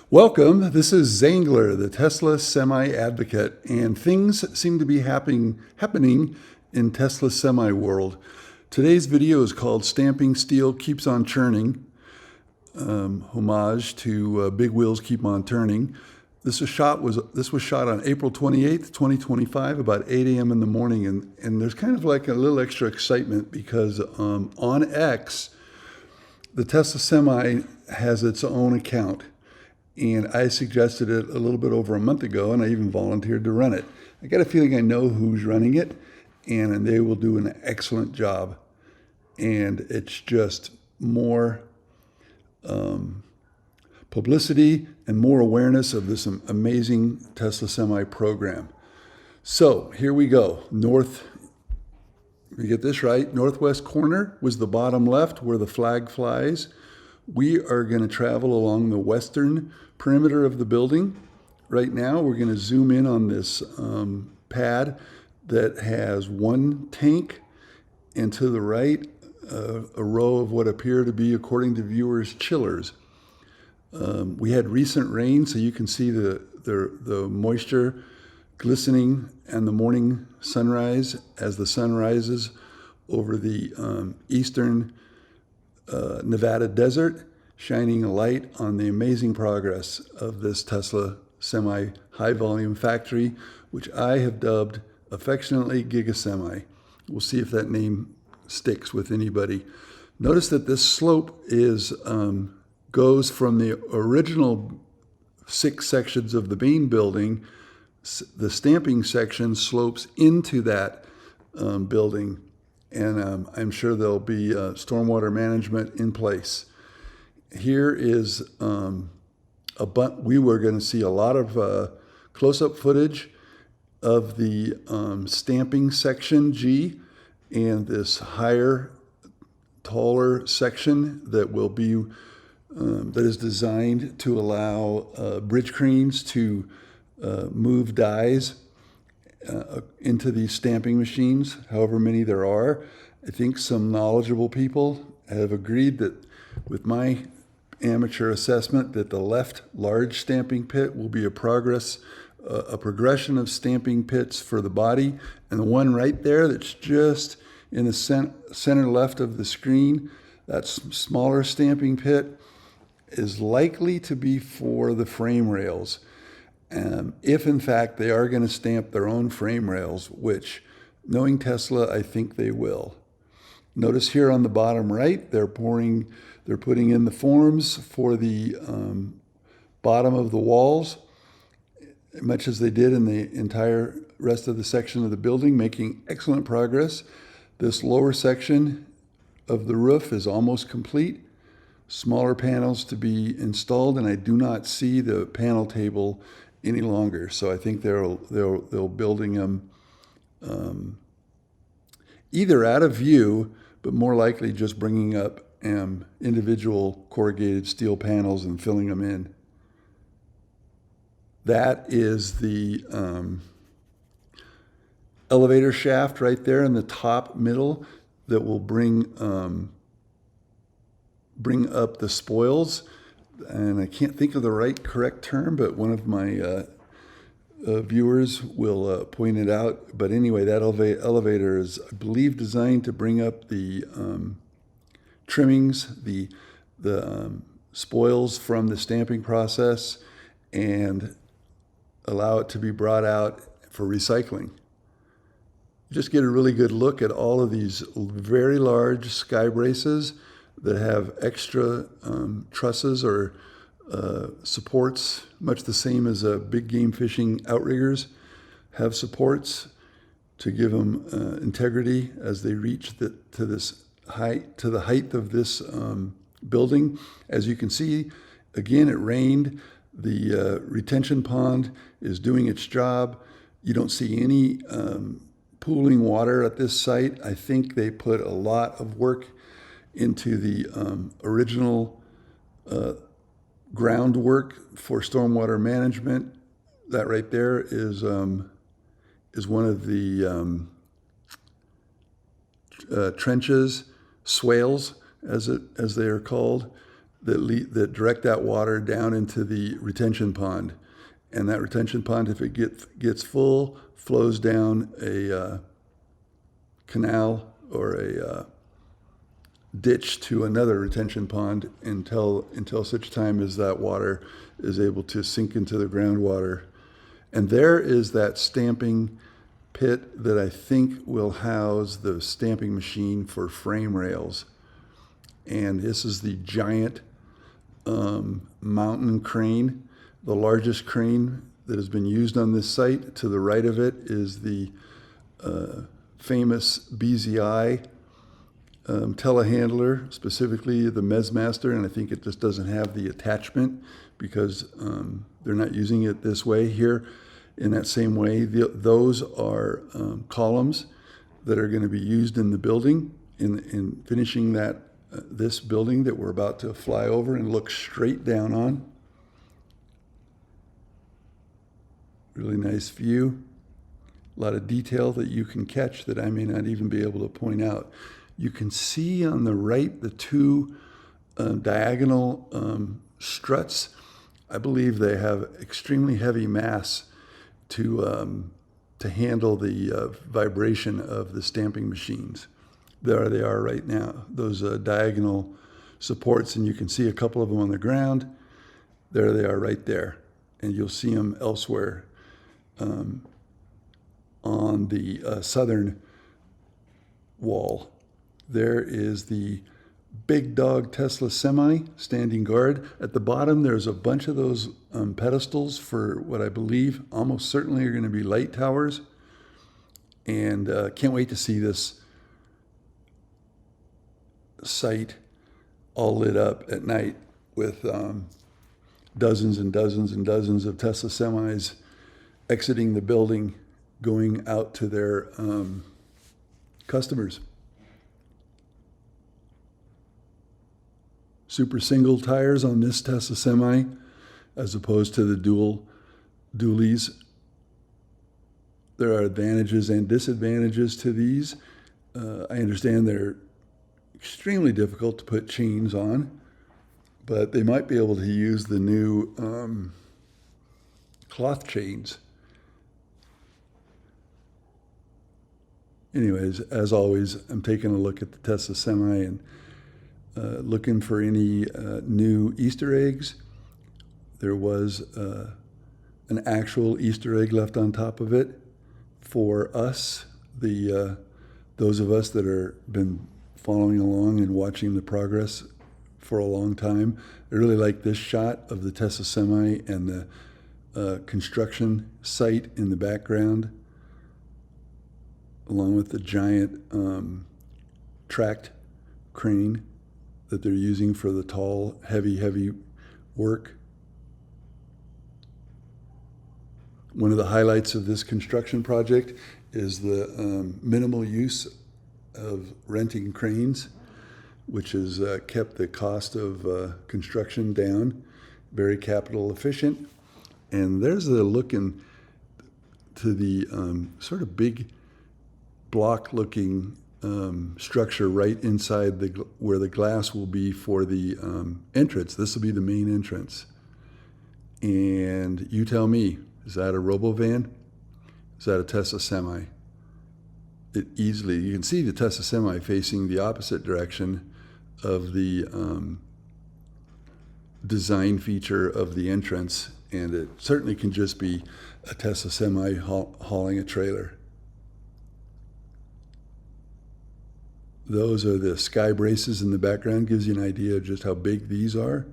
Welcome. This is Zangler, the Tesla Semi Advocate, and things seem to be happening in Tesla Semi world. Today's video is called "Stamping Steel Keeps on Churning," homage to "Big Wheels Keep on Turning." This was shot on April 28th, 2025, about 8 a.m. in the morning, and there's kind of like a little extra excitement because on X, the Tesla Semi has its own account. And I suggested it a little bit over a month ago, and I even volunteered to run it. I got a feeling I know who's running it, and they will do an excellent job. And it's just more publicity and more awareness of this amazing Tesla Semi program. So here we go. We get this right, northwest corner was the bottom left where the flag flies. We are going to travel along the western perimeter of the building. Right now, we're going to zoom in on this pad that has one tank, and to the right, a row of what appear to be, according to viewers, chillers. We had recent rain, so you can see the moisture glistening and the morning sunrise as the sun rises over the eastern Nevada desert, shining a light on the amazing progress of this Tesla Semi high volume factory, which I have dubbed affectionately Giga Semi. We'll see if that name sticks with anybody. Notice that this slope goes from the original 6 sections of the main building. The stamping section slopes into that building. And I'm sure there'll be stormwater management in place. Here is we were going to see a lot of close-up footage of the stamping section G and this higher, taller section that will be that is designed to allow bridge cranes to move dies into these stamping machines, however many there are. I think some knowledgeable people have agreed that with my amateur assessment that the left large stamping pit will be a progression of stamping pits for the body, and the one right there that's just in the center left of the screen, that smaller stamping pit, is likely to be for the frame rails. If in fact they are going to stamp their own frame rails, which, knowing Tesla, I think they will. Notice here on the bottom right, they're putting in the forms for the bottom of the walls, much as they did in the entire rest of the section of the building, making excellent progress. This lower section of the roof is almost complete. Smaller panels to be installed, and I do not see the panel table any longer. So I think they're building them either out of view, but more likely just bringing up individual corrugated steel panels and filling them in. That is the elevator shaft right there in the top middle that will bring up the spoils. And I can't think of the correct term, but one of my viewers will point it out. But anyway, that elevator is, I believe, designed to bring up the trimmings, the spoils from the stamping process, and allow it to be brought out for recycling. Just get a really good look at all of these very large sky braces that have extra trusses or supports, much the same as big game fishing outriggers have supports to give them integrity as they reach to the height of this building. As you can see, again, it rained. The retention pond is doing its job. You don't see any pooling water at this site. I think they put a lot of work into the original groundwork for stormwater management. That right there is one of the trenches, swales, as they are called, that direct that water down into the retention pond. And that retention pond, if it gets full, flows down a canal or a ditch to another retention pond until such time as that water is able to sink into the groundwater. And there is that stamping pit that I think will house the stamping machine for frame rails. And this is the giant mountain crane, the largest crane that has been used on this site. To the right of it is the famous BZI telehandler, specifically the Mezmaster, and I think it just doesn't have the attachment because they're not using it this way here. In that same way, those are columns that are going to be used in the building, in finishing that this building that we're about to fly over and look straight down on. Really nice view. A lot of detail that you can catch that I may not even be able to point out. You can see on the right the two diagonal struts. I believe they have extremely heavy mass to handle the vibration of the stamping machines. There they are right now, those diagonal supports, and you can see a couple of them on the ground. There they are right there, and you'll see them elsewhere on the southern wall. There is the big dog Tesla semi standing guard. At the bottom, there's a bunch of those pedestals for what I believe almost certainly are going to be light towers. And can't wait to see this site all lit up at night with dozens and dozens and dozens of Tesla semis exiting the building, going out to their customers. Super single tires on this Tesla semi as opposed to the dualies. There are advantages and disadvantages to these. I understand they're extremely difficult to put chains on, but they might be able to use the new cloth chains. Anyways, as always, I'm taking a look at the Tesla semi and looking for any new Easter eggs. There was an actual Easter egg left on top of it for us, those of us that are been following along and watching the progress for a long time. I really like this shot of the Tesla semi and the construction site in the background, along with the giant tracked crane that they're using for the tall, heavy work. One of the highlights of this construction project is the minimal use of renting cranes, which has kept the cost of construction down, very capital efficient. And there's the look into the sort of big block-looking structure right inside where the glass will be for the entrance. This will be the main entrance. And you tell me, is that a robo-van? Is that a Tesla semi? You can see the Tesla semi facing the opposite direction of the design feature of the entrance, and it certainly can just be a Tesla semi hauling a trailer. Those are the sky braces in the background, gives you an idea of just how big these are.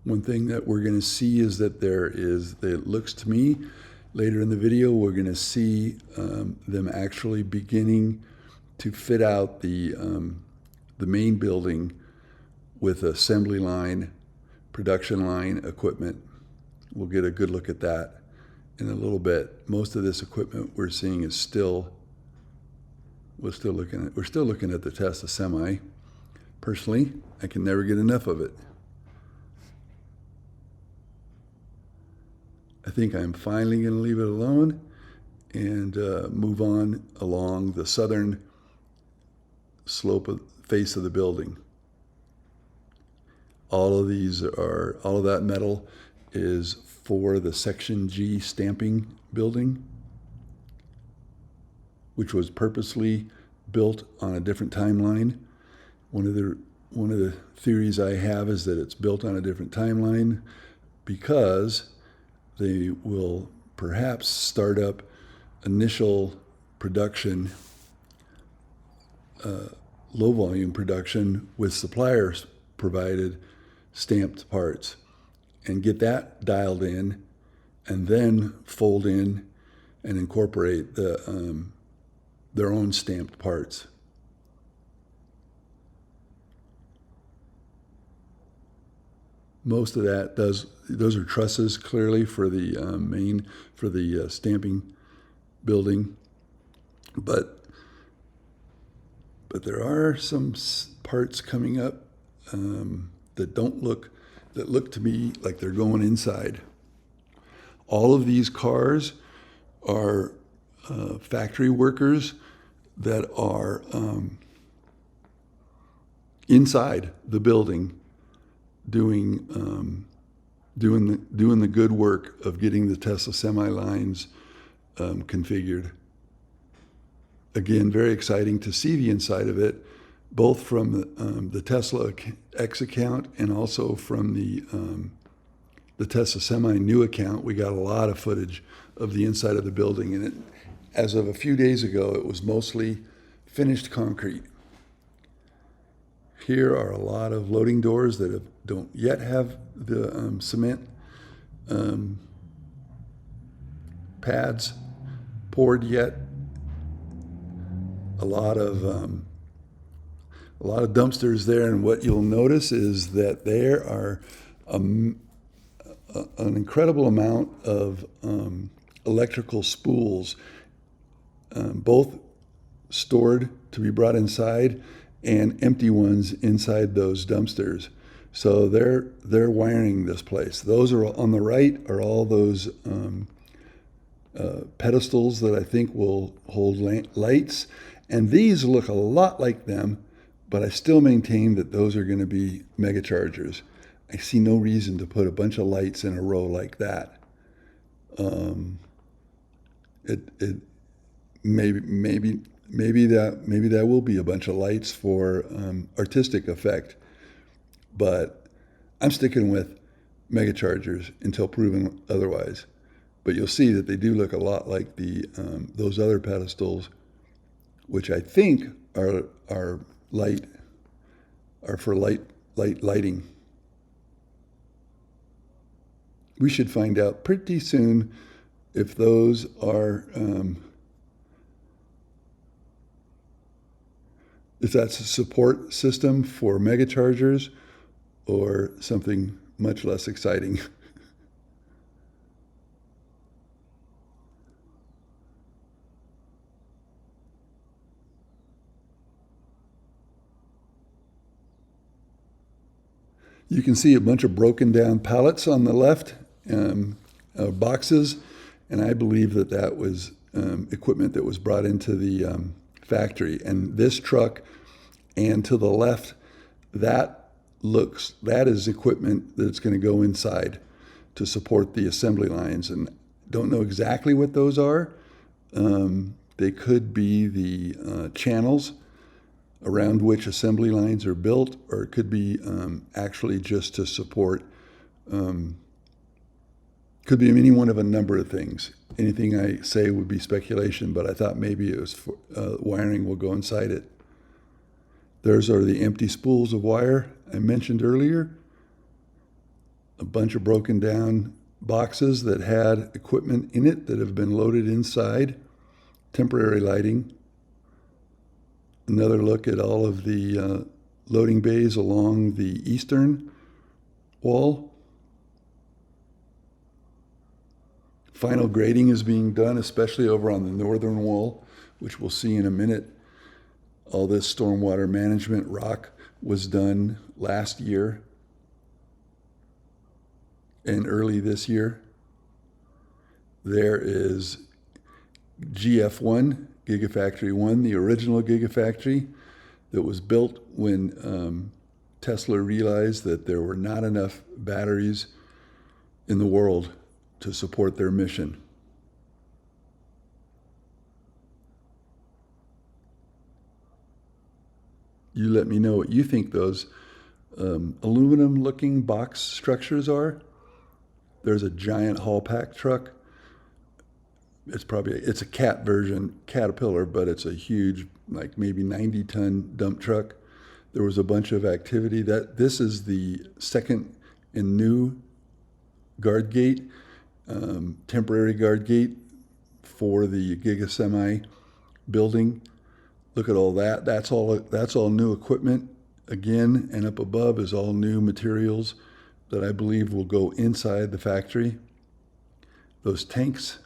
One thing that we're going to see is that it looks to me, later in the video, we're going to see them actually beginning to fit out the main building with assembly line, production line equipment. We'll get a good look at that in a little bit. Most of this equipment we're seeing is we're still looking at the Tesla semi. Personally, I can never get enough of it. I think I'm finally going to leave it alone and move on along the southern face of the building. All of that metal is for the Section G stamping building, which was purposely built on a different timeline. One of the theories I have is that it's built on a different timeline because they will perhaps start up initial production, low volume production with suppliers provided stamped parts, and get that dialed in, and then fold in and incorporate their own stamped parts. Most of that those are trusses clearly for the stamping building, but there are some parts coming up that look to me like they're going inside. All of these cars are factory workers that are inside the building doing the good work of getting the Tesla semi lines configured. Again, very exciting to see the inside of it, both from the Tesla X account and also from the Tesla Semi new account. We got a lot of footage of the inside of the building, and as of a few days ago, it was mostly finished concrete. Here are a lot of loading doors that don't yet have the cement pads poured yet. A lot of dumpsters there, and what you'll notice is that there are an incredible amount of electrical spools, both stored to be brought inside and empty ones inside those dumpsters. So they're wiring this place. Those are on the right are all those pedestals that I think will hold lights, and these look a lot like them, but I still maintain that those are going to be mega chargers. I see no reason to put a bunch of lights in a row like that. Maybe that will be a bunch of lights for artistic effect, but I'm sticking with mega chargers until proven otherwise. But you'll see that they do look a lot like those other pedestals, which I think are for lighting. We should find out pretty soon if those are if that's a support system for mega chargers or something much less exciting. You can see a bunch of broken down pallets on the left, boxes, and I believe that was equipment that was brought into the factory. And this truck, and to the left, that is equipment that's going to go inside to support the assembly lines. And don't know exactly what those are. They could be the channels around which assembly lines are built, or it could be actually just to support, could be any one of a number of things. Anything I say would be speculation, but I thought maybe it was for, wiring will go inside it. Those are the empty spools of wire I mentioned earlier. A bunch of broken down boxes that had equipment in it that have been loaded inside. Temporary lighting. Another look at all of the loading bays along the eastern wall. Final grading is being done, especially over on the northern wall, which we'll see in a minute. All this stormwater management rock was done last year and early this year. There is GF1, Gigafactory 1, the original Gigafactory. that was built when Tesla realized that there were not enough batteries in the world to support their mission. You let me know what you think those aluminum-looking box structures are. There's a giant haul pack truck. It's a cat version, Caterpillar, but it's a huge, like maybe 90-ton dump truck. There was a bunch of activity. This is the second and new guard gate, temporary guard gate for the Giga Semi building. Look at all that. That's all new equipment. Again, and up above is all new materials that I believe will go inside the factory. Those tanks,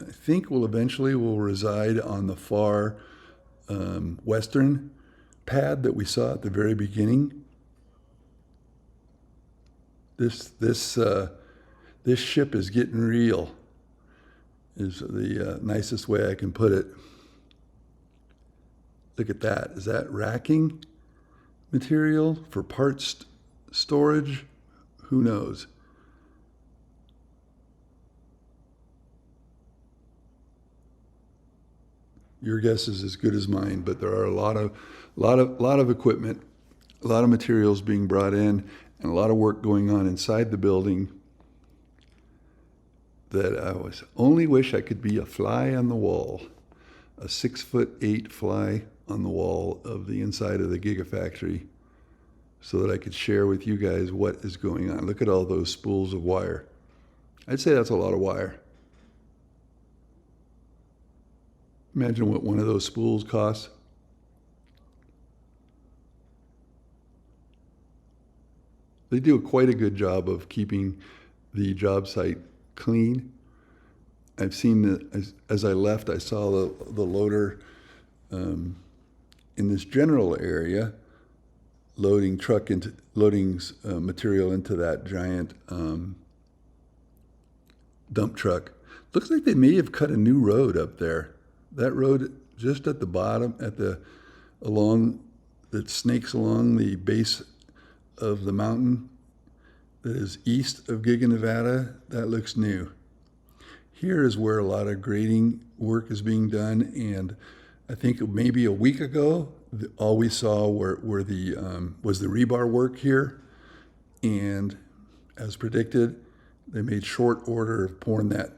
I think, will reside on the far western pad that we saw at the very beginning. This ship is getting real, is the nicest way I can put it. Look at that. Is that racking material for parts storage? Who knows? Your guess is as good as mine, but there are a lot of equipment, a lot of materials being brought in, and a lot of work going on inside the building that I only wish I could be a fly on the wall, a 6'8" fly on the wall of the inside of the Gigafactory, so that I could share with you guys what is going on. Look at all those spools of wire. I'd say that's a lot of wire. Imagine what one of those spools costs. They do quite a good job of keeping the job site clean. I've seen as I left, I saw the loader in this general area loading material into that giant dump truck. Looks like they may have cut a new road up there. That road just at the bottom, that snakes along the base of the mountain that is east of Giga, Nevada, that looks new. Here is where a lot of grading work is being done, and I think maybe a week ago, all we saw was the rebar work here, and as predicted, they made short order of pouring that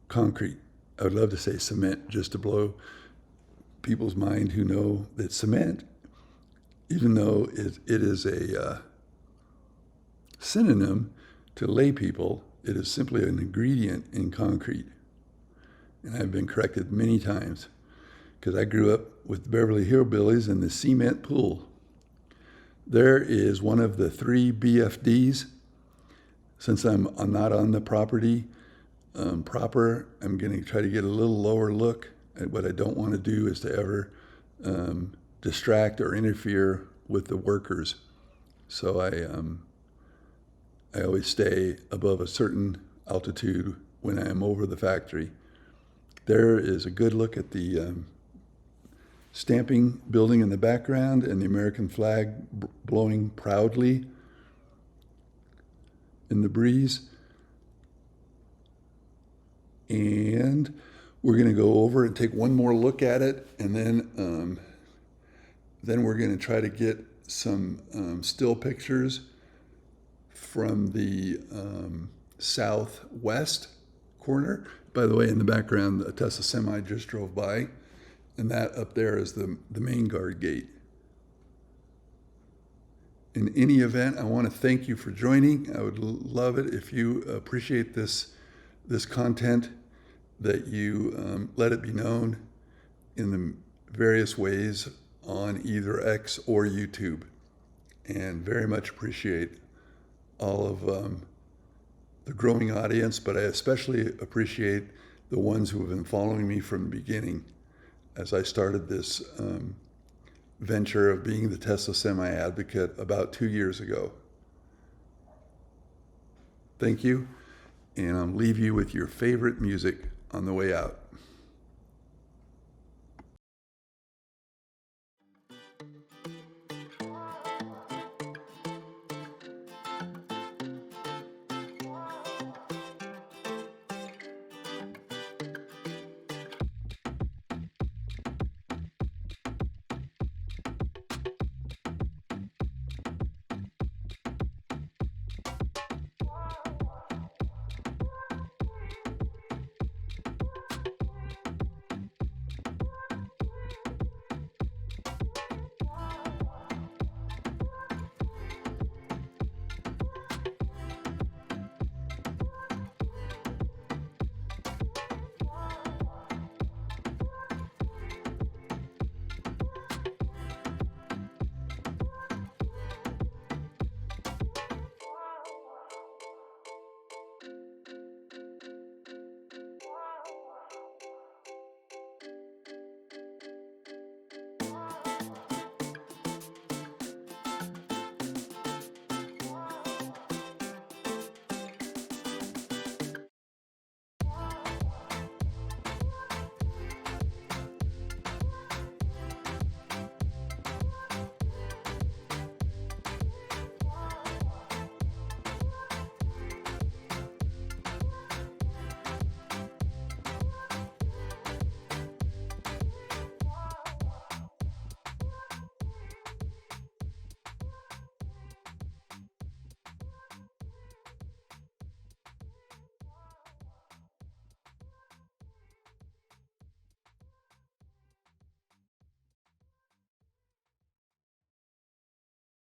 concrete. I would love to say cement, just to blow people's mind who know that cement, even though it is a synonym to lay people, it is simply an ingredient in concrete. And I've been corrected many times because I grew up with the Beverly Hillbillies and the cement pool. There is one of the 3 BFDs. Since I'm not on the property proper, I'm going to try to get a little lower look. And what I don't want to do is to ever distract or interfere with the workers. So I always stay above a certain altitude when I am over the factory. There is a good look at the stamping building in the background and the American flag blowing proudly in the breeze. And we're going to go over and take one more look at it, and then we're going to try to get some still pictures from the southwest corner. By the way, in the background, a Tesla semi just drove by, and that up there is the main guard gate. In any event, I want to thank you for joining. I would love it if you appreciate this content, that you let it be known in the various ways on either X or YouTube, and very much appreciate all of the growing audience, but I especially appreciate the ones who have been following me from the beginning as I started this venture of being the Tesla Semi Advocate about 2 years ago. Thank you, and I'll leave you with your favorite music on the way out.